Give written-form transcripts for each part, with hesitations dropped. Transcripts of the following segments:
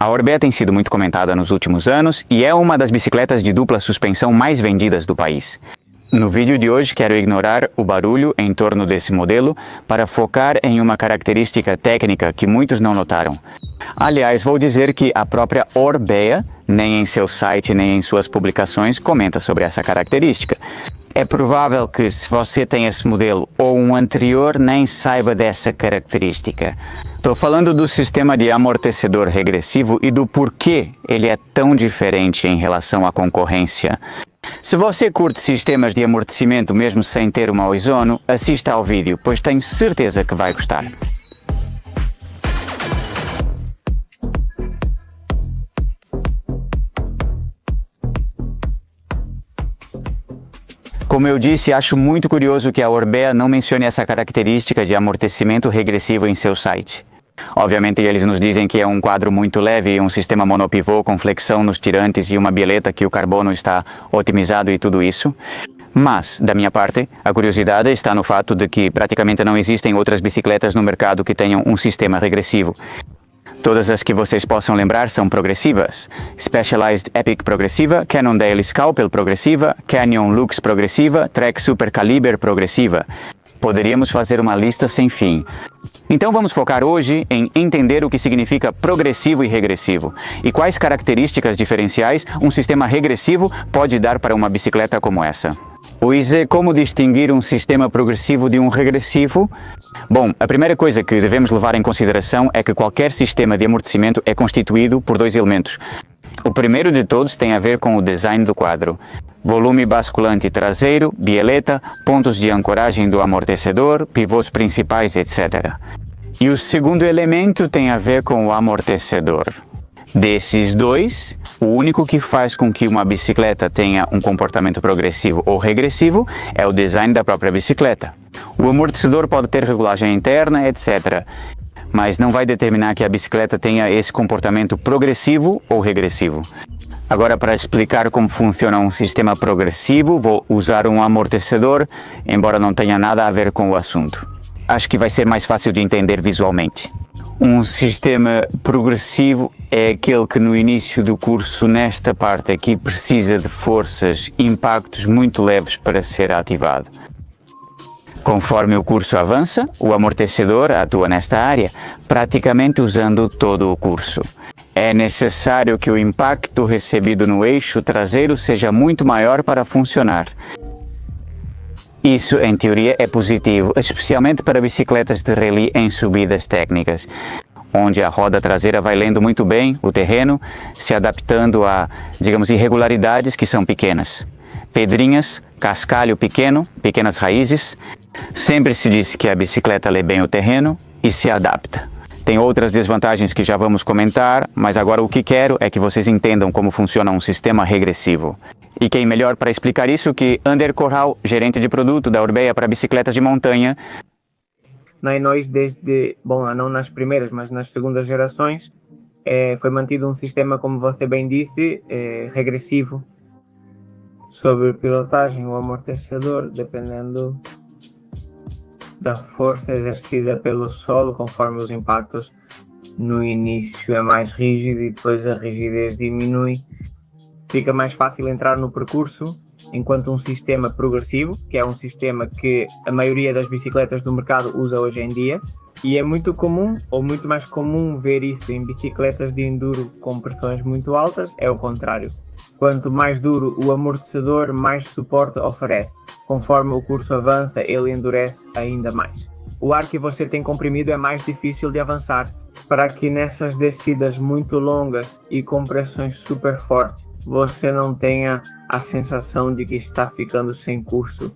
A Orbea tem sido muito comentada nos últimos anos e é uma das bicicletas de dupla suspensão mais vendidas do país. No vídeo de hoje quero ignorar o barulho em torno desse modelo para focar em uma característica técnica que muitos não notaram. Aliás, vou dizer que a própria Orbea, nem em seu site nem em suas publicações, comenta sobre essa característica. É provável que, se você tem esse modelo ou um anterior, nem saiba dessa característica. Estou falando do sistema de amortecedor regressivo e do porquê ele é tão diferente em relação à concorrência. Se você curte sistemas de amortecimento mesmo sem ter uma ozono, assista ao vídeo, pois tenho certeza que vai gostar. Como eu disse, acho muito curioso que a Orbea não mencione essa característica de amortecimento regressivo em seu site. Obviamente eles nos dizem que é um quadro muito leve, um sistema monopivô com flexão nos tirantes e uma bieleta que o carbono está otimizado e tudo isso. Mas, da minha parte, a curiosidade está no fato de que praticamente não existem outras bicicletas no mercado que tenham um sistema regressivo. Todas as que vocês possam lembrar são progressivas. Specialized Epic progressiva, Cannondale Scalpel progressiva, Canyon Lux progressiva, Trek Super Caliber progressiva. Poderíamos fazer uma lista sem fim. Então vamos focar hoje em entender o que significa progressivo e regressivo e quais características diferenciais um sistema regressivo pode dar para uma bicicleta como essa. Pois é, como distinguir um sistema progressivo de um regressivo? Bom, a primeira coisa que devemos levar em consideração é que qualquer sistema de amortecimento é constituído por dois elementos. O primeiro de todos tem a ver com o design do quadro. Volume basculante traseiro, bieleta, pontos de ancoragem do amortecedor, pivôs principais, etc. E o segundo elemento tem a ver com o amortecedor. Desses dois, o único que faz com que uma bicicleta tenha um comportamento progressivo ou regressivo é o design da própria bicicleta. O amortecedor pode ter regulagem interna, etc., mas não vai determinar que a bicicleta tenha esse comportamento progressivo ou regressivo. Agora, para explicar como funciona um sistema progressivo, vou usar um amortecedor, embora não tenha nada a ver com o assunto. Acho que vai ser mais fácil de entender visualmente. Um sistema progressivo é aquele que no início do curso, nesta parte aqui, precisa de forças, impactos muito leves para ser ativado. Conforme o curso avança, o amortecedor atua nesta área, praticamente usando todo o curso. É necessário que o impacto recebido no eixo traseiro seja muito maior para funcionar. Isso, em teoria, é positivo, especialmente para bicicletas de rally em subidas técnicas, onde a roda traseira vai lendo muito bem o terreno, se adaptando a, digamos, irregularidades que são pequenas. Pedrinhas, cascalho pequeno, pequenas raízes. Sempre se diz que a bicicleta lê bem o terreno e se adapta. Tem outras desvantagens que já vamos comentar, mas agora o que quero é que vocês entendam como funciona um sistema regressivo. E quem melhor para explicar isso que Ander Corral, gerente de produto da Orbea para bicicletas de montanha. Nós desde, não nas primeiras, mas nas segundas gerações, foi mantido um sistema, como você bem disse, regressivo. Sobre pilotagem, o amortecedor, dependendo da força exercida pelo solo, conforme os impactos, no início é mais rígido e depois a rigidez diminui. Fica mais fácil entrar no percurso, enquanto um sistema progressivo, que é um sistema que a maioria das bicicletas do mercado usa hoje em dia, e é muito comum, ou muito mais comum, ver isso em bicicletas de enduro com pressões muito altas, é o contrário. Quanto mais duro o amortecedor, mais suporte oferece. Conforme o curso avança, ele endurece ainda mais. O ar que você tem comprimido é mais difícil de avançar, para que nessas descidas muito longas e com pressões super fortes, você não tenha a sensação de que está ficando sem curso.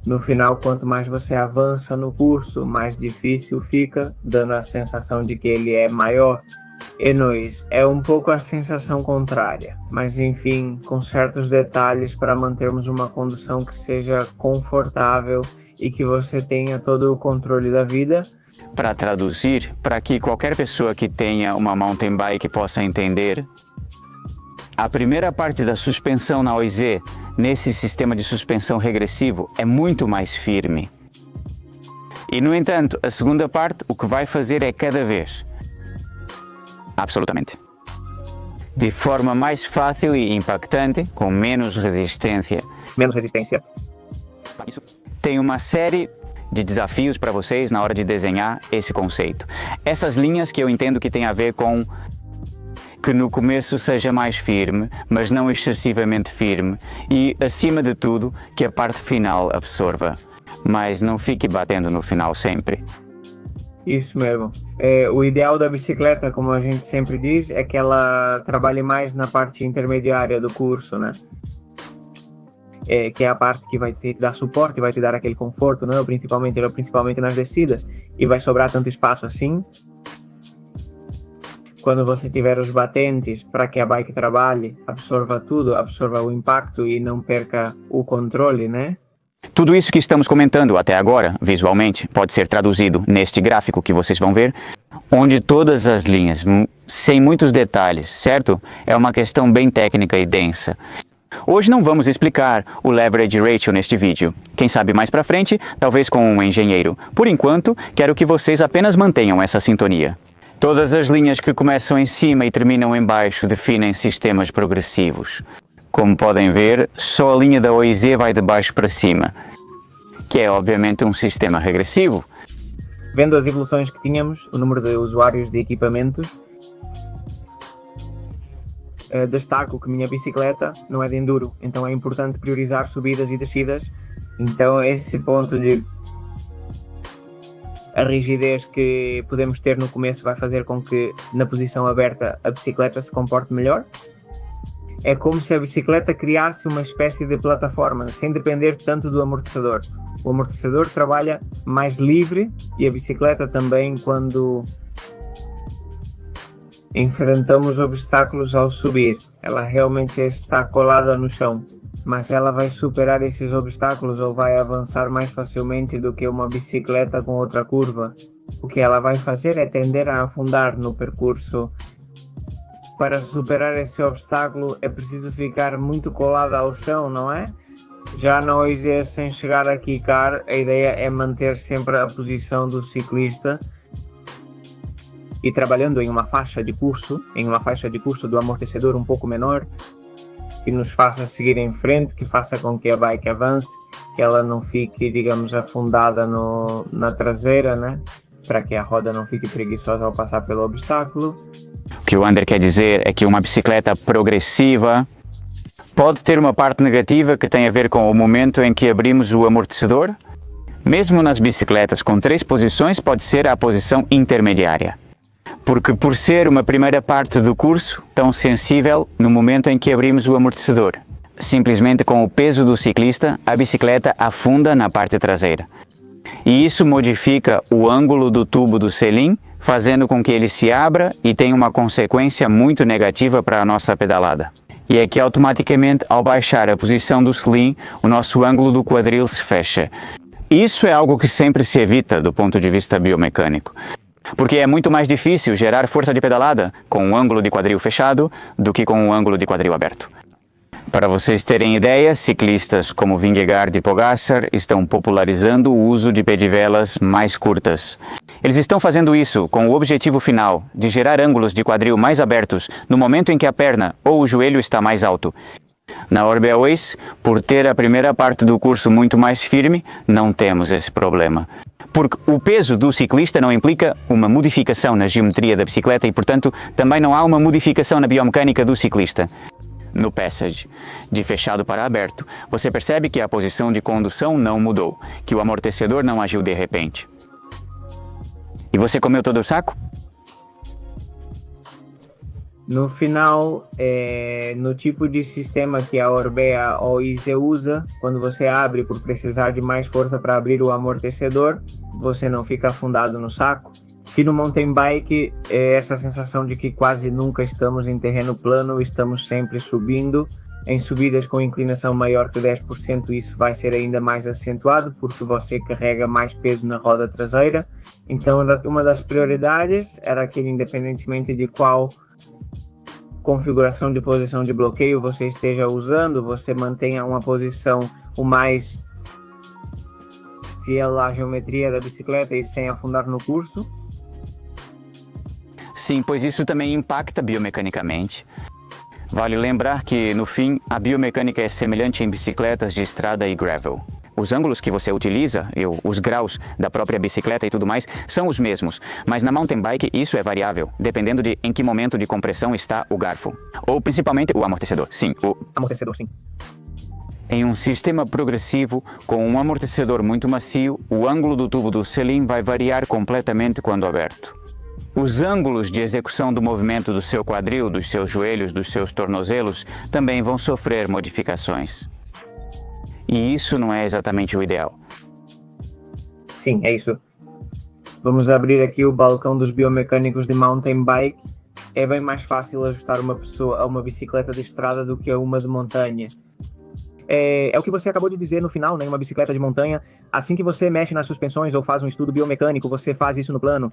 No final, quanto mais você avança no curso, mais difícil fica, dando a sensação de que ele é maior. É um pouco a sensação contrária, mas enfim, com certos detalhes para mantermos uma condução que seja confortável e que você tenha todo o controle da vida. Para traduzir, para que qualquer pessoa que tenha uma mountain bike possa entender, a primeira parte da suspensão na OZ, nesse sistema de suspensão regressivo, é muito mais firme. E, no entanto, a segunda parte, o que vai fazer é cada vez. Absolutamente. de forma mais fácil e impactante, com menos resistência. Menos resistência. Tem uma série de desafios para vocês na hora de desenhar esse conceito. Essas linhas que eu entendo que tem a ver com que no começo seja mais firme, mas não excessivamente firme, e acima de tudo que a parte final absorva, mas não fique batendo no final sempre. Isso mesmo. O ideal da bicicleta, como a gente sempre diz, é que ela trabalhe mais na parte intermediária do curso, né? Que é a parte que vai te dar suporte, vai te dar aquele conforto, né? Principalmente nas descidas, e vai sobrar tanto espaço assim. Quando você tiver os batentes para que a bike trabalhe, absorva tudo, absorva o impacto e não perca o controle, né? Tudo isso que estamos comentando até agora, visualmente, pode ser traduzido neste gráfico que vocês vão ver, onde todas as linhas, sem muitos detalhes, certo? É uma questão bem técnica e densa. Hoje não vamos explicar o leverage ratio neste vídeo. Quem sabe mais pra frente, talvez com um engenheiro. Por enquanto, quero que vocês apenas mantenham essa sintonia. Todas as linhas que começam em cima e terminam em baixo definem sistemas progressivos. Como podem ver, só a linha da OIZ vai de baixo para cima, que é obviamente um sistema regressivo. Vendo as evoluções que tínhamos, o número de usuários de equipamentos, destaco que minha bicicleta não é de enduro, então é importante priorizar subidas e descidas. Então esse ponto de a rigidez que podemos ter no começo vai fazer com que na posição aberta a bicicleta se comporte melhor. É como se a bicicleta criasse uma espécie de plataforma, sem depender tanto do amortecedor. O amortecedor trabalha mais livre e a bicicleta também, quando enfrentamos obstáculos ao subir. Ela realmente está colada no chão, mas ela vai superar esses obstáculos ou vai avançar mais facilmente do que uma bicicleta com outra curva. O que ela vai fazer é tender a afundar no percurso. Para superar esse obstáculo é preciso ficar muito colada ao chão, não é? Já na OIZ, sem chegar a quicar, a ideia é manter sempre a posição do ciclista e trabalhando em uma faixa de curso do amortecedor um pouco menor, que nos faça seguir em frente, que faça com que a bike avance, que ela não fique, digamos, afundada na traseira, né? Para que a roda não fique preguiçosa ao passar pelo obstáculo. O que o Ander quer dizer é que uma bicicleta progressiva pode ter uma parte negativa que tem a ver com o momento em que abrimos o amortecedor. Mesmo nas bicicletas com 3 posições, pode ser a posição intermediária. Porque por ser uma primeira parte do curso tão sensível no momento em que abrimos o amortecedor, simplesmente com o peso do ciclista, a bicicleta afunda na parte traseira. E isso modifica o ângulo do tubo do selim, fazendo com que ele se abra e tenha uma consequência muito negativa para a nossa pedalada. E é que automaticamente, ao baixar a posição do selim, o nosso ângulo do quadril se fecha. Isso é algo que sempre se evita do ponto de vista biomecânico. Porque é muito mais difícil gerar força de pedalada com um ângulo de quadril fechado do que com um ângulo de quadril aberto. Para vocês terem ideia, ciclistas como Vingegaard e Pogačar estão popularizando o uso de pedivelas mais curtas. Eles estão fazendo isso com o objetivo final de gerar ângulos de quadril mais abertos no momento em que a perna ou o joelho está mais alto. Na Orbea Ways, por ter a primeira parte do curso muito mais firme, não temos esse problema. Porque o peso do ciclista não implica uma modificação na geometria da bicicleta e, portanto, também não há uma modificação na biomecânica do ciclista. No Passage, de fechado para aberto, você percebe que a posição de condução não mudou, que o amortecedor não agiu de repente. E você comeu todo o saco? No final, no tipo de sistema que a Orbea OIZ usa, quando você abre por precisar de mais força para abrir o amortecedor, você não fica afundado no saco. E no mountain bike, essa sensação de que quase nunca estamos em terreno plano, estamos sempre subindo. Em subidas com inclinação maior que 10%, isso vai ser ainda mais acentuado, porque você carrega mais peso na roda traseira. Então, uma das prioridades era que, independentemente de qual configuração de posição de bloqueio você esteja usando, você mantenha uma posição o mais fiel à geometria da bicicleta e sem afundar no curso. Sim, pois isso também impacta biomecanicamente. Vale lembrar que, no fim, a biomecânica é semelhante em bicicletas de estrada e gravel. Os ângulos que você utiliza, os graus da própria bicicleta e tudo mais, são os mesmos, mas na mountain bike isso é variável, dependendo de em que momento de compressão está o garfo. Ou principalmente o amortecedor. Sim, o amortecedor, sim. Em um sistema progressivo, com um amortecedor muito macio, o ângulo do tubo do selim vai variar completamente quando aberto. Os ângulos de execução do movimento do seu quadril, dos seus joelhos, dos seus tornozelos, também vão sofrer modificações. E isso não é exatamente o ideal. Sim, é isso. Vamos abrir aqui o balcão dos biomecânicos de mountain bike. É bem mais fácil ajustar uma pessoa a uma bicicleta de estrada do que a uma de montanha. É o que você acabou de dizer no final, né? Uma bicicleta de montanha, assim que você mexe nas suspensões ou faz um estudo biomecânico, você faz isso no plano.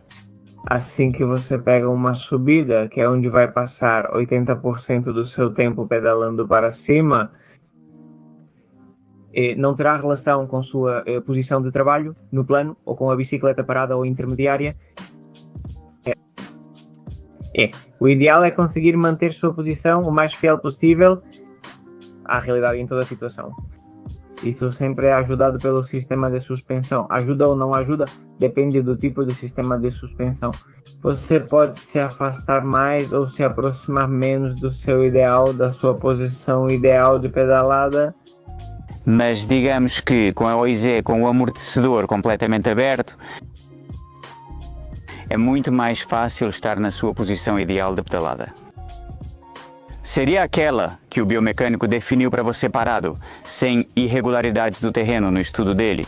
Assim que você pega uma subida, que é onde vai passar 80% do seu tempo pedalando para cima, não terá relação com sua posição de trabalho no plano, ou com a bicicleta parada ou intermediária. O ideal é conseguir manter sua posição o mais fiel possível à realidade em toda a situação. Isso sempre é ajudado pelo sistema de suspensão. Ajuda ou não ajuda, depende do tipo de sistema de suspensão. Você pode se afastar mais ou se aproximar menos do seu ideal, da sua posição ideal de pedalada. Mas digamos que com a OIZ, com o amortecedor completamente aberto, é muito mais fácil estar na sua posição ideal de pedalada. Seria aquela que o biomecânico definiu para você parado, sem irregularidades do terreno no estudo dele,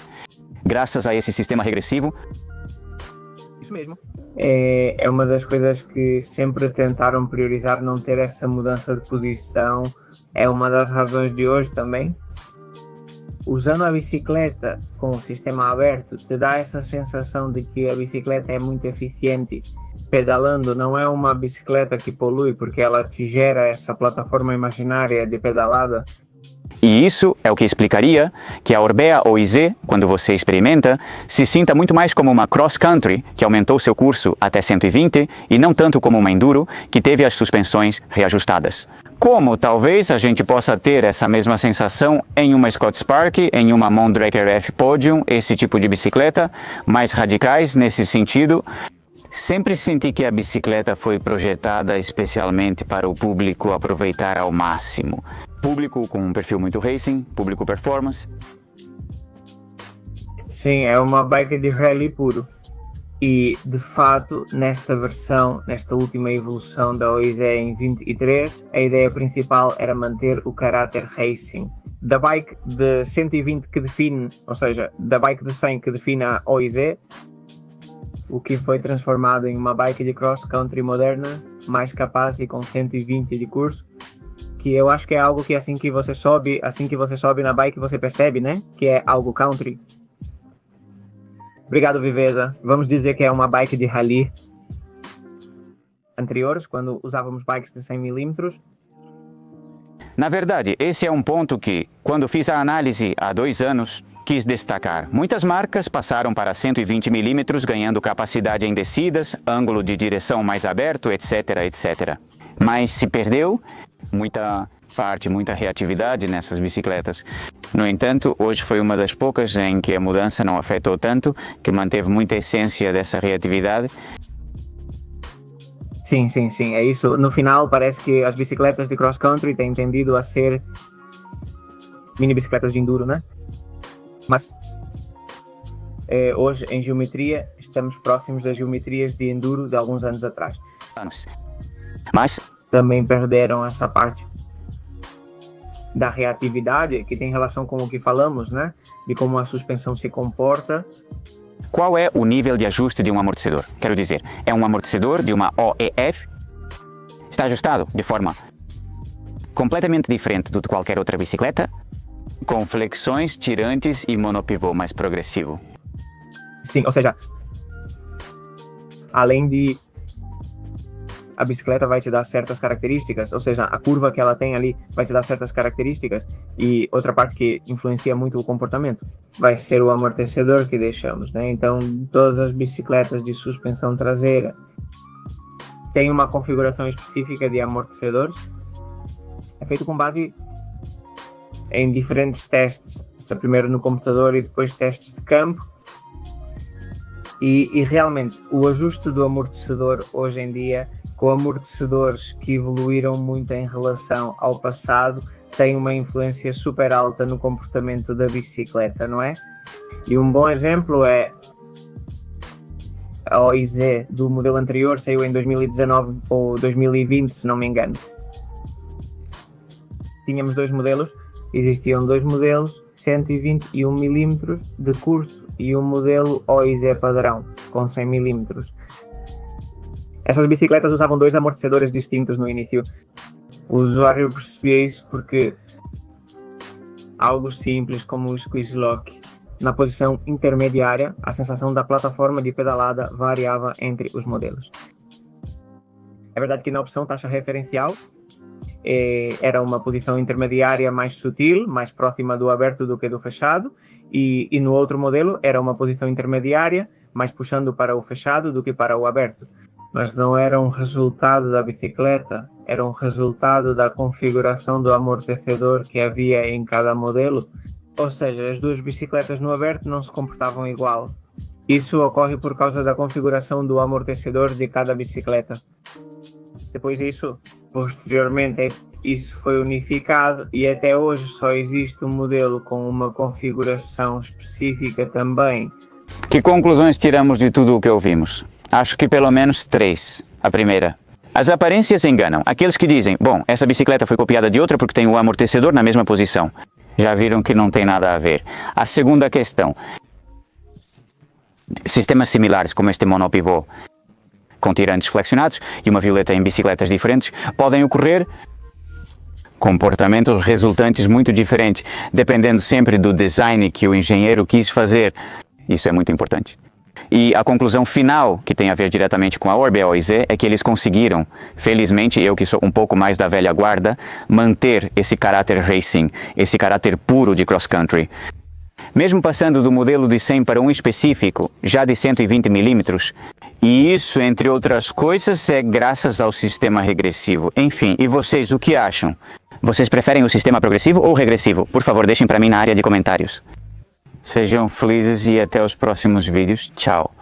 graças a esse sistema regressivo? Isso mesmo. É uma das coisas que sempre tentaram priorizar, não ter essa mudança de posição. É uma das razões de hoje também. Usando a bicicleta com o sistema aberto, te dá essa sensação de que a bicicleta é muito eficiente. Pedalando não é uma bicicleta que polui, porque ela te gera essa plataforma imaginária de pedalada. E isso é o que explicaria que a Orbea OIZ, quando você experimenta, se sinta muito mais como uma cross-country, que aumentou seu curso até 120, e não tanto como uma enduro, que teve as suspensões reajustadas. Como talvez a gente possa ter essa mesma sensação em uma Scott Spark, em uma Mondraker F Podium, esse tipo de bicicleta, mais radicais nesse sentido. Sempre senti que a bicicleta foi projetada especialmente para o público aproveitar ao máximo. Público com um perfil muito racing, público performance. Sim, é uma bike de rally puro. E, de fato, nesta versão, nesta última evolução da OIZ em 23, a ideia principal era manter o caráter racing. Da bike de 120 que define, ou seja, da bike de 100 que define a OIZ, o que foi transformado em uma bike de cross-country moderna, mais capaz e com 120 de curso, que eu acho que é algo que assim que você sobe na bike você percebe, né? Que é algo country. Obrigado, Viveza. Vamos dizer que é uma bike de rally. Anteriores, quando usávamos bikes de 100 mm. Na verdade, esse é um ponto que, quando fiz a análise há 2 anos, quis destacar. Muitas marcas passaram para 120 mm, ganhando capacidade em descidas, ângulo de direção mais aberto, etc, etc. Mas se perdeu muita reatividade nessas bicicletas. No entanto, hoje foi uma das poucas em que a mudança não afetou tanto, que manteve muita essência dessa reatividade. Sim, é isso. No final, parece que as bicicletas de cross-country têm tendido a ser mini bicicletas de enduro, né? Mas hoje, em geometria, estamos próximos das geometrias de enduro de alguns anos atrás. Mas também perderam essa parte da reatividade, que tem relação com o que falamos, né? De como a suspensão se comporta. Qual é o nível de ajuste de um amortecedor? Quero dizer, é um amortecedor de uma OEF? Está ajustado de forma completamente diferente de qualquer outra bicicleta, com flexões, tirantes e monopivô mais progressivo. Sim, ou seja, além de a bicicleta vai te dar certas características, ou seja, a curva que ela tem ali vai te dar certas características, e outra parte que influencia muito o comportamento vai ser o amortecedor que deixamos, né? Então, todas as bicicletas de suspensão traseira têm uma configuração específica de amortecedores, é feito com base em diferentes testes, primeiro no computador e depois testes de campo. E realmente o ajuste do amortecedor hoje em dia, com amortecedores que evoluíram muito em relação ao passado, tem uma influência super alta no comportamento da bicicleta, não é? E um bom exemplo é a OIZ do modelo anterior, saiu em 2019 ou 2020, se não me engano. Tínhamos existiam dois modelos, 121 mm de curso e um modelo OIZ padrão, com 100 mm. Essas bicicletas usavam dois amortecedores distintos no início. O usuário percebia isso porque algo simples como o squeeze lock, na posição intermediária, a sensação da plataforma de pedalada variava entre os modelos. É verdade que na opção taxa referencial era uma posição intermediária mais sutil, mais próxima do aberto do que do fechado, e no outro modelo era uma posição intermediária, mais puxando para o fechado do que para o aberto. Mas não era um resultado da bicicleta, era um resultado da configuração do amortecedor que havia em cada modelo. Ou seja, as duas bicicletas no aberto não se comportavam igual. Isso ocorre por causa da configuração do amortecedor de cada bicicleta. Depois disso, posteriormente, isso foi unificado e até hoje só existe um modelo com uma configuração específica também. Que conclusões tiramos de tudo o que ouvimos? Acho que pelo menos 3. A primeira: as aparências enganam. Aqueles que dizem, bom, essa bicicleta foi copiada de outra porque tem o amortecedor na mesma posição. Já viram que não tem nada a ver. A segunda questão: sistemas similares como este monopivô, com tirantes flexionados e uma violeta em bicicletas diferentes, podem ocorrer comportamentos resultantes muito diferentes, dependendo sempre do design que o engenheiro quis fazer. Isso é muito importante. E a conclusão final, que tem a ver diretamente com a Orbea OIZ, é que eles conseguiram, felizmente, eu que sou um pouco mais da velha guarda, manter esse caráter racing, esse caráter puro de cross-country. Mesmo passando do modelo de 100 para um específico, já de 120 mm, e isso, entre outras coisas, é graças ao sistema regressivo. Enfim, e vocês, o que acham? Vocês preferem o sistema progressivo ou regressivo? Por favor, deixem para mim na área de comentários. Sejam felizes e até os próximos vídeos. Tchau!